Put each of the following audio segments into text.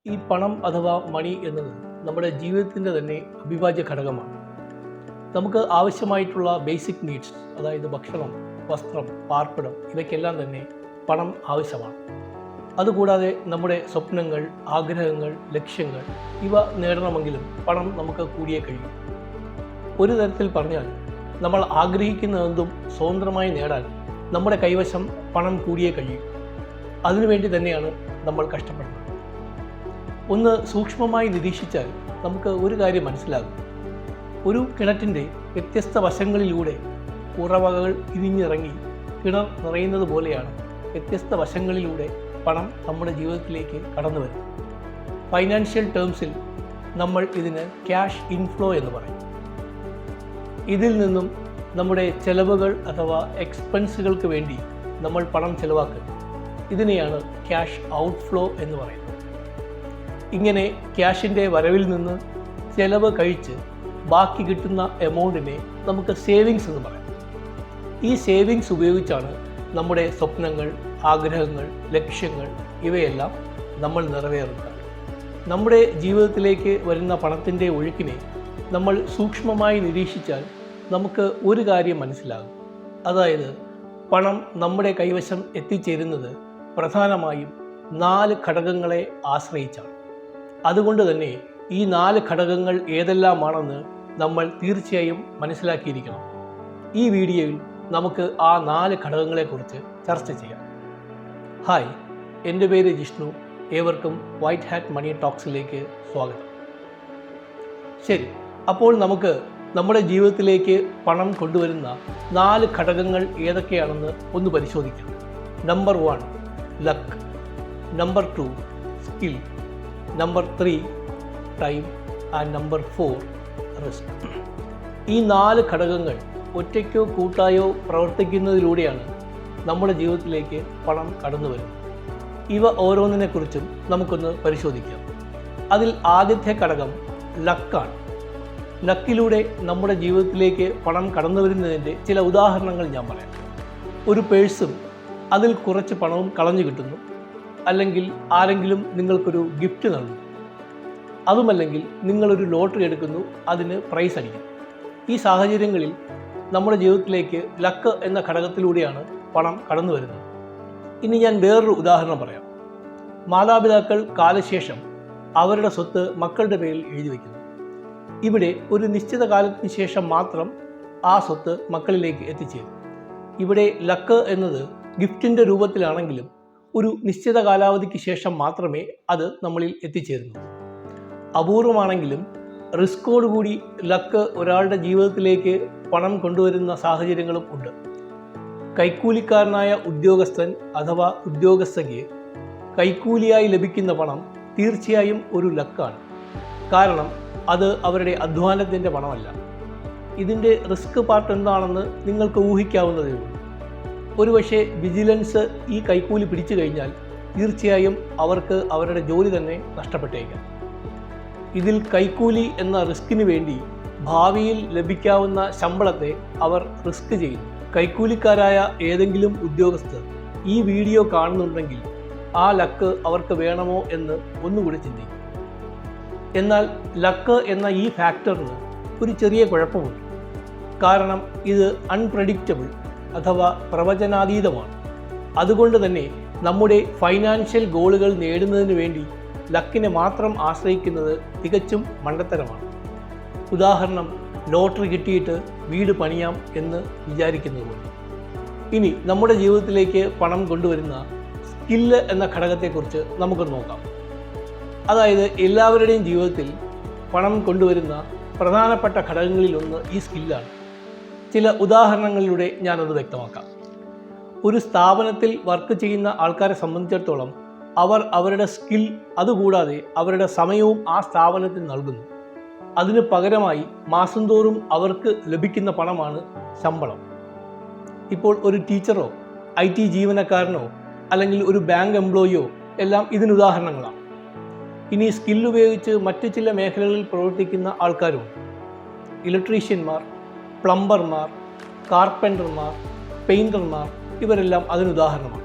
ഈ പണം അഥവാ മണി എന്നത് നമ്മുടെ ജീവിതത്തിൻ്റെ തന്നെ അവിഭാജ്യ ഘടകമാണ്. നമുക്ക് ആവശ്യമായിട്ടുള്ള ബേസിക് നീഡ്സ്, അതായത് ഭക്ഷണം, വസ്ത്രം, പാർപ്പിടം, ഇവയ്ക്കെല്ലാം തന്നെ പണം ആവശ്യമാണ്. അതുകൂടാതെ നമ്മുടെ സ്വപ്നങ്ങൾ, ആഗ്രഹങ്ങൾ, ലക്ഷ്യങ്ങൾ ഇവ നേടണമെങ്കിലും പണം നമുക്ക് കൂടിയേ കഴിയും. ഒരു തരത്തിൽ പറഞ്ഞാൽ നമ്മൾ ആഗ്രഹിക്കുന്നതെന്തും സ്വതന്ത്രമായി നേടാൻ നമ്മുടെ കൈവശം പണം കൂടിയേ കഴിയും. അതിനുവേണ്ടി തന്നെയാണ് നമ്മൾ കഷ്ടപ്പെടുന്നത്. ഒന്ന് സൂക്ഷ്മമായി നിരീക്ഷിച്ചാൽ നമുക്ക് ഒരു കാര്യം മനസ്സിലാകും. ഒരു കിണറ്റിൻ്റെ വ്യത്യസ്ത വശങ്ങളിലൂടെ ഉറവകൾ ഇരിഞ്ഞിറങ്ങി കിണർ നിറയുന്നത് പോലെയാണ് വ്യത്യസ്ത വശങ്ങളിലൂടെ പണം നമ്മുടെ ജീവിതത്തിലേക്ക് കടന്നു വരുന്നത്. ഫൈനാൻഷ്യൽ ടേംസിൽ നമ്മൾ ഇതിന് ക്യാഷ് ഇൻഫ്ലോ എന്ന് പറയും. ഇതിൽ നിന്നും നമ്മുടെ ചെലവുകൾ അഥവാ എക്സ്പെൻസുകൾക്ക് വേണ്ടി നമ്മൾ പണം ചെലവാക്കുക. ഇതിനെയാണ് ക്യാഷ് ഔട്ട്ഫ്ലോ എന്ന് പറയുന്നത്. ഇങ്ങനെ ക്യാഷിൻ്റെ വരവിൽ നിന്ന് ചെലവ് കഴിച്ച് ബാക്കി കിട്ടുന്ന എമൗണ്ടിനെ നമുക്ക് സേവിങ്സ് എന്ന് പറയാം. ഈ സേവിങ്സ് ഉപയോഗിച്ചാണ് നമ്മുടെ സ്വപ്നങ്ങൾ, ആഗ്രഹങ്ങൾ, ലക്ഷ്യങ്ങൾ ഇവയെല്ലാം നമ്മൾ നിറവേറുന്നത്. നമ്മുടെ ജീവിതത്തിലേക്ക് വരുന്ന പണത്തിൻ്റെ ഒഴുക്കിനെ നമ്മൾ സൂക്ഷ്മമായി നിരീക്ഷിച്ചാൽ നമുക്ക് ഒരു കാര്യം മനസ്സിലാകും. അതായത് പണം നമ്മുടെ കൈവശം എത്തിച്ചേരുന്നത് പ്രധാനമായും 4 ഘടകങ്ങളെ ആശ്രയിച്ചാണ്. അതുകൊണ്ട് തന്നെ ഈ 4 ഘടകങ്ങൾ ഏതെല്ലാമാണെന്ന് നമ്മൾ തീർച്ചയായും മനസ്സിലാക്കിയിരിക്കണം. ഈ വീഡിയോയിൽ നമുക്ക് ആ 4 ഘടകങ്ങളെക്കുറിച്ച് ചർച്ച ചെയ്യാം. ഹായ്, എൻ്റെ പേര് ജിഷ്ണു. ഏവർക്കും വൈറ്റ് ഹാറ്റ് മണി ടോക്സിലേക്ക് സ്വാഗതം. ശരി, അപ്പോൾ നമുക്ക് നമ്മുടെ ജീവിതത്തിലേക്ക് പണം കൊണ്ടുവരുന്ന 4 ഘടകങ്ങൾ ഏതൊക്കെയാണെന്ന് ഒന്ന് പരിശോധിക്കാം. Number 1 luck, number 2 skill, number 3 time and number 4 risk. ഈ 4 ഘടകങ്ങൾ ഒറ്റയ്ക്കോ കൂട്ടായോ പ്രവർത്തിക്കുന്നതിലൂടെയാണ് നമ്മുടെ ജീവിതത്തിലേക്ക് പണം കടന്നു വരുന്നത്. ഇവ ഓരോന്നിനെക്കുറിച്ചും നമുക്കൊന്ന് പരിശോധിക്കാം. അതിൽ ആദ്യത്തെ ഘടകം ലക്കാണ്. ലക്കിലൂടെ നമ്മുടെ ജീവിതത്തിലേക്ക് പണം കടന്നു വരുന്നതിൻ്റെ ചില ഉദാഹരണങ്ങൾ ഞാൻ പറയാം. ഒരു പേഴ്സും അതിൽ കുറച്ച് പണവും കളഞ്ഞു കിട്ടുന്നു, അല്ലെങ്കിൽ ആരെങ്കിലും നിങ്ങൾക്കൊരു ഗിഫ്റ്റ് നൽകുന്നു, അതുമല്ലെങ്കിൽ നിങ്ങളൊരു ലോട്ടറി എടുക്കുന്നു, അതിന് പ്രൈസ് അടിക്കുന്നു. ഈ സാഹചര്യങ്ങളിൽ നമ്മുടെ ജീവിതത്തിലേക്ക് ലക്ക് എന്ന ഘടകത്തിലൂടെയാണ് പണം കടന്നു വരുന്നത്. ഇനി ഞാൻ വേറൊരു ഉദാഹരണം പറയാം. മാതാപിതാക്കൾ കാലശേഷം അവരുടെ സ്വത്ത് മക്കളുടെ പേരിൽ എഴുതി വയ്ക്കുന്നു. ഇവിടെ ഒരു നിശ്ചിത കാലത്തിന് ശേഷം മാത്രം ആ സ്വത്ത് മക്കളിലേക്ക് എത്തിച്ചേരും. ഇവിടെ ലക്ക് എന്നത് ഗിഫ്റ്റിൻ്റെ രൂപത്തിലാണെങ്കിലും ഒരു നിശ്ചിത കാലാവധിക്ക് ശേഷം മാത്രമേ അത് നമ്മളിൽ എത്തിച്ചേരുന്നു. അപൂർവമാണെങ്കിലും റിസ്കോടുകൂടി ലക്ക് ഒരാളുടെ ജീവിതത്തിലേക്ക് പണം കൊണ്ടുവരുന്ന സാഹചര്യങ്ങളും ഉണ്ട്. കൈക്കൂലിക്കാരനായ ഉദ്യോഗസ്ഥൻ അഥവാ ഉദ്യോഗസ്ഥയ്ക്ക് കൈക്കൂലിയായി ലഭിക്കുന്ന പണം തീർച്ചയായും ഒരു ലക്കാണ്. കാരണം അത് അവരുടെ അധ്വാനത്തിൻ്റെ പണമല്ല. ഇതിൻ്റെ റിസ്ക് പാർട്ട് എന്താണെന്ന് നിങ്ങൾക്ക് ഊഹിക്കാവുന്നതേ ഉള്ളൂ. ഒരുപക്ഷെ വിജിലൻസ് ഈ കൈക്കൂലി പിടിച്ചു കഴിഞ്ഞാൽ തീർച്ചയായും അവർക്ക് അവരുടെ ജോലി തന്നെ നഷ്ടപ്പെട്ടേക്കാം. ഇതിൽ കൈക്കൂലി എന്ന റിസ്കിന് വേണ്ടി ഭാവിയിൽ ലഭിക്കാവുന്ന ശമ്പളത്തെ അവർ റിസ്ക് ചെയ്യുന്നു. കൈക്കൂലിക്കാരായ ഏതെങ്കിലും ഉദ്യോഗസ്ഥർ ഈ വീഡിയോ കാണുന്നുണ്ടെങ്കിൽ ആ ലക്ക് അവർക്ക് വേണമോ എന്ന് ഒന്നുകൂടി ചിന്തിക്കും. എന്നാൽ ലക്ക് എന്ന ഈ ഫാക്ടറിന് ഒരു ചെറിയ കുഴപ്പമുണ്ട്. കാരണം ഇത് അൺപ്രഡിക്റ്റബിൾ അഥവാ പ്രവചനാതീതമാണ്. അതുകൊണ്ട് തന്നെ നമ്മുടെ ഫൈനാൻഷ്യൽ ഗോളുകൾ നേടുന്നതിന് വേണ്ടി ലക്കിനെ മാത്രം ആശ്രയിക്കുന്നത് തികച്ചും മണ്ടത്തരമാണ്. ഉദാഹരണം, ലോട്ടറി കിട്ടിയിട്ട് വീട് പണിയാം എന്ന് വിചാരിക്കുന്നത് പോലെ. ഇനി നമ്മുടെ ജീവിതത്തിലേക്ക് പണം കൊണ്ടുവരുന്ന സ്കില്ല് എന്ന ഘടകത്തെക്കുറിച്ച് നമുക്ക് നോക്കാം. അതായത് എല്ലാവരുടെയും ജീവിതത്തിൽ പണം കൊണ്ടുവരുന്ന പ്രധാനപ്പെട്ട ഘടകങ്ങളിലൊന്ന് ഈ സ്കില്ലാണ്. ചില ഉദാഹരണങ്ങളിലൂടെ ഞാനത് വ്യക്തമാക്കാം. ഒരു സ്ഥാപനത്തിൽ വർക്ക് ചെയ്യുന്ന ആൾക്കാരെ സംബന്ധിച്ചിടത്തോളം അവർ അവരുടെ സ്കിൽ, അതുകൂടാതെ അവരുടെ സമയവും ആ സ്ഥാപനത്തിൽ നൽകുന്നു. അതിന് പകരമായി മാസം തോറും അവർക്ക് ലഭിക്കുന്ന പണമാണ് ശമ്പളം. ഇപ്പോൾ ഒരു ടീച്ചറോ IT ജീവനക്കാരനോ അല്ലെങ്കിൽ ഒരു ബാങ്ക് എംപ്ലോയിയോ എല്ലാം ഇതിനുദാഹരണങ്ങളാണ്. ഇനി സ്കിൽ ഉപയോഗിച്ച് മറ്റു ചില മേഖലകളിൽ പ്രവർത്തിക്കുന്ന ആൾക്കാരുണ്ട്. ഇലക്ട്രീഷ്യന്മാർ, പ്ലംബർമാർ, കാർപ്പൻ്റർമാർ, പെയിൻറ്റർമാർ ഇവരെല്ലാം അതിനുദാഹരണമാണ്.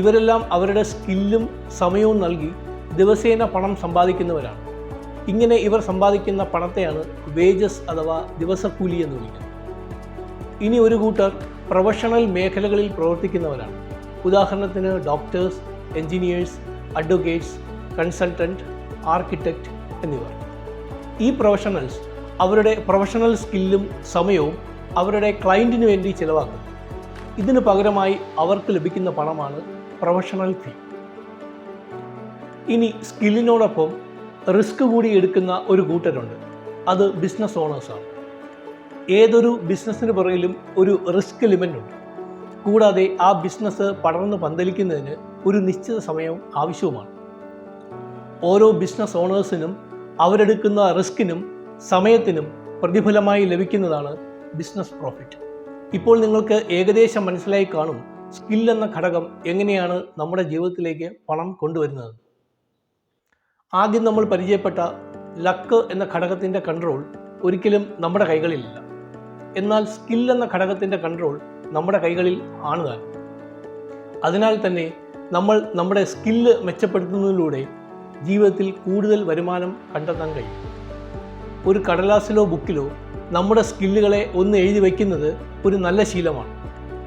ഇവരെല്ലാം അവരുടെ സ്കില്ലും സമയവും നൽകി ദിവസേന പണം സമ്പാദിക്കുന്നവരാണ്. ഇങ്ങനെ ഇവർ സമ്പാദിക്കുന്ന പണത്തെയാണ് വേജസ് അഥവാ ദിവസക്കൂലി എന്ന് വിളിക്കുന്നത്. ഇനി ഒരു കൂട്ടർ പ്രൊഫഷണൽ മേഖലകളിൽ പ്രവർത്തിക്കുന്നവരാണ്. ഉദാഹരണത്തിന് doctors, engineers, advocates, consultant, architect എന്നിവർ. ഈ പ്രൊഫഷണൽസ് അവരുടെ പ്രൊഫഷണൽ സ്കില്ലും സമയവും അവരുടെ ക്ലയൻറ്റിന് വേണ്ടി ചിലവാക്കുന്നു. ഇതിന് പകരമായി അവർക്ക് ലഭിക്കുന്ന പണമാണ് പ്രൊഫഷണൽ ഫീ. ഇനി സ്കില്ലിനോടൊപ്പം റിസ്ക് കൂടി എടുക്കുന്ന ഒരു കൂട്ടരുണ്ട്. അത് ബിസിനസ് ഓണേഴ്സാണ്. ഏതൊരു ബിസിനസ്സിന് പുറകിലും ഒരു റിസ്ക് എലിമെൻ്റ് ഉണ്ട്. കൂടാതെ ആ ബിസിനസ് പടർന്ന് പന്തലിക്കുന്നതിന് ഒരു നിശ്ചിത സമയവും ആവശ്യവുമാണ്. ഓരോ ബിസിനസ് ഓണേഴ്സിനും അവരെടുക്കുന്ന റിസ്കിനും സമയത്തിനും പ്രതിഫലമായി ലഭിക്കുന്നതാണ് ബിസിനസ് പ്രോഫിറ്റ്. ഇപ്പോൾ നിങ്ങൾക്ക് ഏകദേശം മനസ്സിലായി കാണും സ്കിൽ എന്ന ഘടകം എങ്ങനെയാണ് നമ്മുടെ ജീവിതത്തിലേക്ക് പണം കൊണ്ടുവരുന്നത്. ആദ്യം നമ്മൾ പരിചയപ്പെട്ട ലക്ക് എന്ന ഘടകത്തിൻ്റെ കൺട്രോൾ ഒരിക്കലും നമ്മുടെ കൈകളിലില്ല. എന്നാൽ സ്കിൽ എന്ന ഘടകത്തിൻ്റെ കൺട്രോൾ നമ്മുടെ കൈകളിൽ ആണ് താൻ. അതിനാൽ തന്നെ നമ്മൾ നമ്മുടെ സ്കില്ല് മെച്ചപ്പെടുത്തുന്നതിലൂടെ ജീവിതത്തിൽ കൂടുതൽ വരുമാനം കണ്ടെത്താൻ കഴിയും. ഒരു കടലാസിലോ ബുക്കിലോ നമ്മുടെ സ്കില്ലുകളെ ഒന്ന് എഴുതി വയ്ക്കുന്നത് ഒരു നല്ല ശീലമാണ്.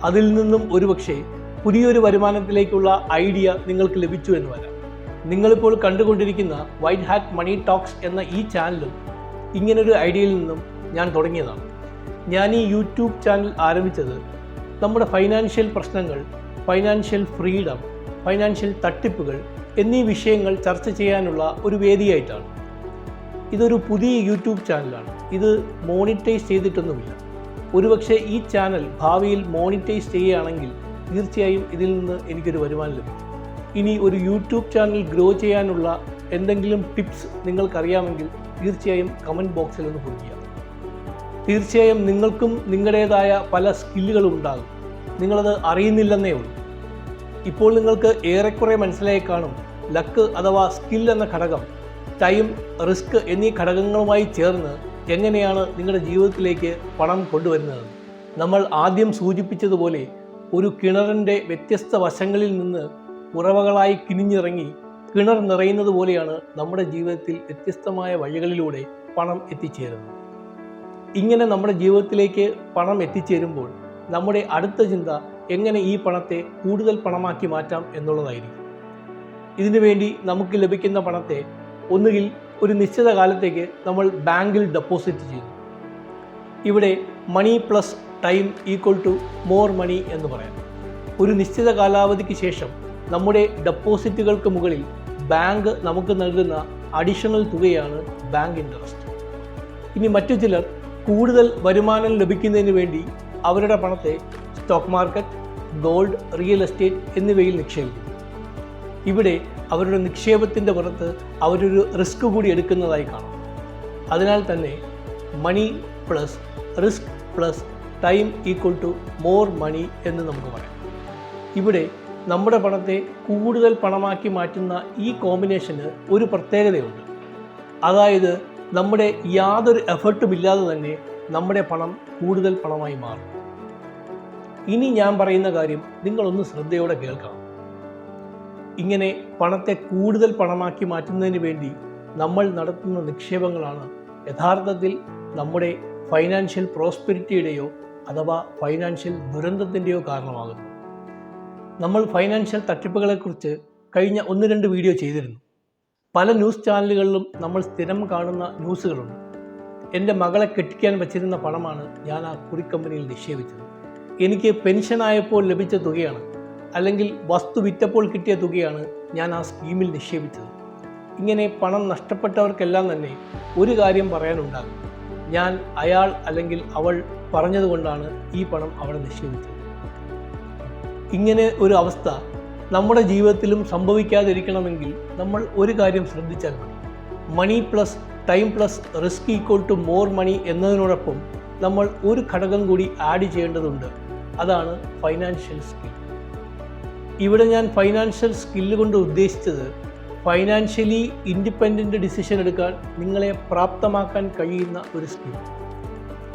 അതിൽ നിന്നും ഒരുപക്ഷെ പുതിയൊരു വരുമാനത്തിലേക്കുള്ള ഐഡിയ നിങ്ങൾക്ക് ലഭിച്ചു എന്ന് വരാം. നിങ്ങളിപ്പോൾ കണ്ടുകൊണ്ടിരിക്കുന്ന വൈറ്റ് ഹാറ്റ് മണി ടോക്സ് എന്ന ഈ ചാനലും ഇങ്ങനൊരു ഐഡിയയിൽ നിന്നും ഞാൻ തുടങ്ങിയതാണ്. ഞാൻ ഈ യൂട്യൂബ് ചാനൽ ആരംഭിച്ചത് നമ്മുടെ ഫൈനാൻഷ്യൽ പ്രശ്നങ്ങൾ, ഫൈനാൻഷ്യൽ ഫ്രീഡം, ഫൈനാൻഷ്യൽ തട്ടിപ്പുകൾ എന്നീ വിഷയങ്ങൾ ചർച്ച ചെയ്യാനുള്ള ഒരു വേദിയായിട്ടാണ്. ഇതൊരു പുതിയ യൂട്യൂബ് ചാനലാണ്. ഇത് മോണിറ്റൈസ് ചെയ്തിട്ടൊന്നുമില്ല. ഒരുപക്ഷെ ഈ ചാനൽ ഭാവിയിൽ മോണിറ്റൈസ് ചെയ്യുകയാണെങ്കിൽ തീർച്ചയായും ഇതിൽ നിന്ന് എനിക്കൊരു വരുമാനം ലഭിക്കും. ഇനി ഒരു യൂട്യൂബ് ചാനൽ ഗ്രോ ചെയ്യാനുള്ള എന്തെങ്കിലും ടിപ്സ് നിങ്ങൾക്കറിയാമെങ്കിൽ തീർച്ചയായും കമൻറ്റ് ബോക്സിൽ ഒന്ന് കുറിക്കുക. തീർച്ചയായും നിങ്ങൾക്കും നിങ്ങളുടേതായ പല സ്കില്ലുകളും ഉണ്ടാകും. നിങ്ങളത് അറിയുന്നില്ലെന്നേ ഉള്ളൂ. ഇപ്പോൾ നിങ്ങൾക്ക് ഏറെക്കുറെ മനസ്സിലായി കാണും ലക്ക് അഥവാ സ്കിൽ എന്ന ഘടകം ടൈം, റിസ്ക് എന്നീ ഘടകങ്ങളുമായി ചേർന്ന് എങ്ങനെയാണ് നിങ്ങളുടെ ജീവിതത്തിലേക്ക് പണം കൊണ്ടുവരുന്നത്. നമ്മൾ ആദ്യം സൂചിപ്പിച്ചതുപോലെ ഒരു കിണറിൻ്റെ വ്യത്യസ്ത വശങ്ങളിൽ നിന്ന് ഉറവകളായി കിനിഞ്ഞിറങ്ങി കിണർ നിറയുന്നത് പോലെയാണ് നമ്മുടെ ജീവിതത്തിൽ വ്യത്യസ്തമായ വഴികളിലൂടെ പണം എത്തിച്ചേരുന്നത്. ഇങ്ങനെ നമ്മുടെ ജീവിതത്തിലേക്ക് പണം എത്തിച്ചേരുമ്പോൾ നമ്മുടെ അടുത്ത ചിന്ത എങ്ങനെ ഈ പണത്തെ കൂടുതൽ പണമാക്കി മാറ്റാം എന്നുള്ളതായിരിക്കും. ഇതിനുവേണ്ടി നമുക്ക് ലഭിക്കുന്ന പണത്തെ ഒന്നുകിൽ ഒരു നിശ്ചിത കാലത്തേക്ക് നമ്മൾ ബാങ്കിൽ ഡെപ്പോസിറ്റ് ചെയ്യുന്നു. ഇവിടെ money plus time equal to more money എന്ന് പറയാം. ഒരു നിശ്ചിത കാലാവധിക്ക് ശേഷം നമ്മുടെ ഡെപ്പോസിറ്റുകൾക്ക് മുകളിൽ ബാങ്ക് നമുക്ക് നൽകുന്ന അഡീഷണൽ തുകയാണ് ബാങ്ക് ഇൻട്രസ്റ്റ്. ഇനി മറ്റു ചിലർ കൂടുതൽ വരുമാനം ലഭിക്കുന്നതിന് വേണ്ടി അവരുടെ പണത്തെ stock market, gold, real estate എന്നിവയിൽ നിക്ഷേപിക്കും. ഇവിടെ അവരുടെ നിക്ഷേപത്തിൻ്റെ പുറത്ത് അവരൊരു റിസ്ക് കൂടി എടുക്കുന്നതായി കാണാം. അതിനാൽ തന്നെ money plus risk plus time equal to more money എന്ന് നമുക്ക് പറയാം. ഇവിടെ നമ്മുടെ പണത്തെ കൂടുതൽ പണമാക്കി മാറ്റുന്ന ഈ കോമ്പിനേഷന് ഒരു പ്രത്യേകതയുണ്ട്. അതായത് നമ്മുടെ യാതൊരു എഫർട്ടും ഇല്ലാതെ തന്നെ നമ്മുടെ പണം കൂടുതൽ പണമായി മാറും. ഇനി ഞാൻ പറയുന്ന കാര്യം നിങ്ങളൊന്ന് ശ്രദ്ധയോടെ കേൾക്കണം. ഇങ്ങനെ പണത്തെ കൂടുതൽ പണമാക്കി മാറ്റുന്നതിന് വേണ്ടി നമ്മൾ നടത്തുന്ന നിക്ഷേപങ്ങളാണ് യഥാർത്ഥത്തിൽ നമ്മുടെ ഫൈനാൻഷ്യൽ പ്രോസ്പെരിറ്റിയുടെയോ അഥവാ ഫൈനാൻഷ്യൽ ദുരന്തത്തിൻ്റെയോ കാരണമാകുന്നു. നമ്മൾ ഫൈനാൻഷ്യൽ തട്ടിപ്പുകളെക്കുറിച്ച് കഴിഞ്ഞ 1-2 വീഡിയോ ചെയ്തിരുന്നു. പല ന്യൂസ് ചാനലുകളിലും നമ്മൾ സ്ഥിരം കാണുന്ന ന്യൂസുകളുണ്ട്. എൻ്റെ മകളെ കെട്ടിക്കാൻ വച്ചിരുന്ന പണമാണ് ഞാൻ ആ കുറിക്കമ്പനിയിൽ നിക്ഷേപിച്ചത്. എനിക്ക് പെൻഷനായപ്പോൾ ലഭിച്ച തുകയാണ്, അല്ലെങ്കിൽ വസ്തു വിറ്റപ്പോൾ കിട്ടിയ തുകയാണ് ഞാൻ ആ സ്കീമിൽ നിക്ഷേപിച്ചത്. ഇങ്ങനെ പണം നഷ്ടപ്പെട്ടവർക്കെല്ലാം തന്നെ ഒരു കാര്യം പറയാനുണ്ടാകും: ഞാൻ അയാൾ അല്ലെങ്കിൽ അവൾ പറഞ്ഞതുകൊണ്ടാണ് ഈ പണം അവിടെ നിക്ഷേപിച്ചത്. ഇങ്ങനെ ഒരു അവസ്ഥ നമ്മുടെ ജീവിതത്തിലും സംഭവിക്കാതിരിക്കണമെങ്കിൽ നമ്മൾ ഒരു കാര്യം ശ്രദ്ധിച്ചാൽ മതി. Money plus time plus risk equal to more money എന്നതിനോടൊപ്പം നമ്മൾ ഒരു ഘടകം കൂടി ആഡ് ചെയ്യേണ്ടതുണ്ട്. അതാണ് ഫൈനാൻഷ്യൽ സ്കിൽ. ഇവിടെ ഞാൻ ഫൈനാൻഷ്യൽ സ്കില്ല് കൊണ്ട് ഉദ്ദേശിച്ചത് ഫൈനാൻഷ്യലി ഇൻഡിപെൻഡൻറ്റ് ഡിസിഷൻ എടുക്കാൻ നിങ്ങളെ പ്രാപ്തമാക്കാൻ കഴിയുന്ന ഒരു സ്കിൽ.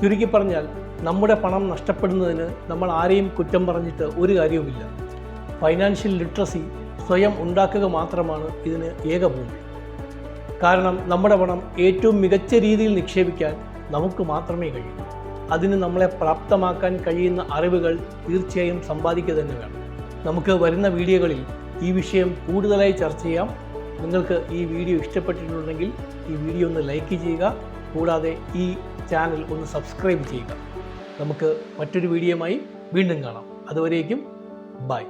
ചുരുക്കി പറഞ്ഞാൽ നമ്മുടെ പണം നഷ്ടപ്പെടുന്നതിന് നമ്മൾ ആരെയും കുറ്റം പറഞ്ഞിട്ട് ഒരു കാര്യവുമില്ല. ഫൈനാൻഷ്യൽ ലിറ്ററസി സ്വയം ഉണ്ടാക്കുക മാത്രമാണ് ഇതിന് ഏക ഭൂമി. കാരണം നമ്മുടെ പണം ഏറ്റവും മികച്ച രീതിയിൽ നിക്ഷേപിക്കാൻ നമുക്ക് മാത്രമേ കഴിയൂ. അതിന് നമ്മളെ പ്രാപ്തമാക്കാൻ കഴിയുന്ന അറിവുകൾ തീർച്ചയായും സമ്പാദിക്കുക തന്നെ വേണം. നമുക്ക് വരുന്ന വീഡിയോകളിൽ ഈ വിഷയം കൂടുതലായി ചർച്ച ചെയ്യാം. നിങ്ങൾക്ക് ഈ വീഡിയോ ഇഷ്ടപ്പെട്ടിട്ടുണ്ടെങ്കിൽ ഈ വീഡിയോ ഒന്ന് ലൈക്ക് ചെയ്യുക, കൂടാതെ ഈ ചാനൽ ഒന്ന് സബ്സ്ക്രൈബ് ചെയ്യുക. നമുക്ക് മറ്റൊരു വീഡിയോയുമായി വീണ്ടും കാണാം. അതുവരേക്കും ബൈ.